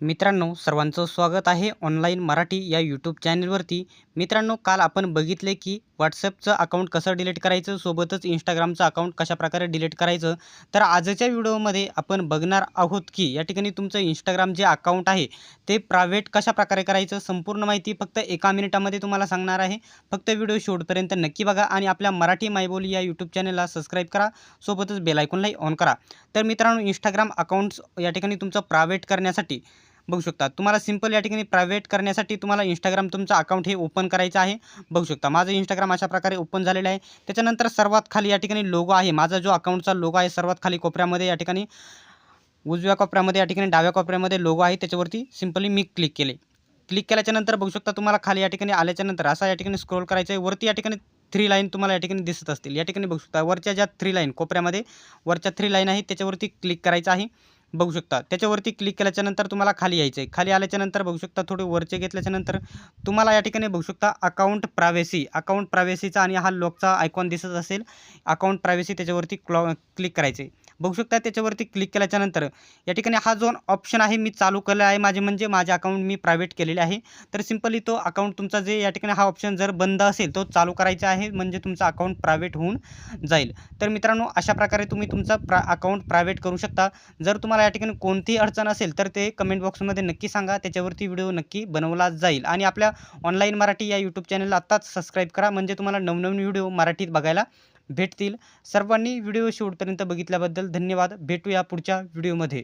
मित्रांनो, सर्वांचं स्वागत आहे ऑनलाईन मराठी या यूट्यूब चॅनलवरती. मित्रांनो, काल आपण बघितले की WhatsAppचं अकाउंट कसं डिलीट करायचं, सोबतच Instagramचं अकाउंट कशाप्रकारे डिलीट करायचं. तर आजच्या व्हिडिओमध्ये आपण बघणार आहोत की या ठिकाणी तुमचं Instagram जे अकाउंट आहे ते प्रायव्हेट कशाप्रकारे करायचं, संपूर्ण माहिती फक्त 1 मिनिटामध्ये तुम्हाला सांगणार आहे. फक्त व्हिडिओ शेवटपर्यंत नक्की बघा आणि आपल्या मराठी मायबोली या यूट्यूब चॅनलला सबस्क्राईब करा, सोबतच बेल आयकॉनलाही ऑन करा. तर मित्रांनो, Instagram अकाउंट्स या ठिकाणी तुमचं प्रायव्हेट करण्यासाठी बघू शकता. तुम्हाला सिंपल या ठिकाणी प्रायव्हेट करण्यासाठी तुम्हाला Instagram तुमचं अकाउंट हे ओपन करायचं आहे. बघू शकता माझं Instagram अशा प्रकारे ओपन झालेलं आहे. त्याच्यानंतर सर्वात खाली या ठिकाणी लोगो आहे. माझा जो अकाउंटचा लोगो आहे सर्वात खाली कोपऱ्यामध्ये या ठिकाणी उजव्या कोपऱ्यामध्ये या ठिकाणी डाव्या कोपऱ्यामध्ये लोगो आहे. त्याच्यावरती सिंपली मी क्लिक केले. क्लिक केल्याच्यानंतर बघू शकता तुम्हाला खाली या ठिकाणी आल्याच्यानंतर असा या ठिकाणी स्क्रोल करायचं आहे. वरती या ठिकाणी 3 लाईन तुम्हाला या ठिकाणी दिसत असतील. या ठिकाणी बघू शकता वरच्या ज्या 3 लाईन कोपऱ्यामध्ये वरच्या 3 लाईन आहेत त्याच्यावरती क्लिक करायचं आहे. बघू शकता त्याच्यावरती क्लिक केल्याच्यानंतर तुम्हाला खाली यायचं आहे. खाली आल्याच्यानंतर बघू शकता थोडे वरचे घेतल्याच्यानंतर तुम्हाला या ठिकाणी बघू शकता अकाउंट प्रायव्हसीचा आणि हा लॉकचा आयकॉन दिसत असेल. अकाउंट प्रायव्हसी त्याच्यावरती क्लिक करायचं आहे. बघू शकता त्याच्यावरती क्लिक केल्याच्यानंतर या ठिकाणी हा जो ऑप्शन आहे मी चालू केला आहे म्हणजे माझे अकाउंट मी प्रायव्हेट केलेले आहे. तर सिंपली तो अकाउंट तुमचा जे या ठिकाणी हा ऑप्शन जर बंद असेल तो चालू करायचा आहे म्हणजे तुमचं अकाउंट प्रायव्हेट होऊन जाईल. तर मित्रांनो, अशा प्रकारे तुम्ही तुमचा अकाउंट प्रायव्हेट करू शकता. जर तुम्हाला या ठिकाणी कोणतीही अडचण असेल तर ते कमेंट बॉक्समध्ये नक्की सांगा. त्याच्यावरती व्हिडिओ नक्की बनवला जाईल आणि आपल्या ऑनलाईन मराठी या यूट्यूब चॅनलला आत्ताच सबस्क्राईब करा म्हणजे तुम्हाला नवनवीन व्हिडिओ मराठीत बघायला भेटतील. सर्वांनी व्हिडिओ शेवटपर्यंत बघितल्याबद्दल धन्यवाद. भेटूया पुढच्या व्हिडिओमध्ये.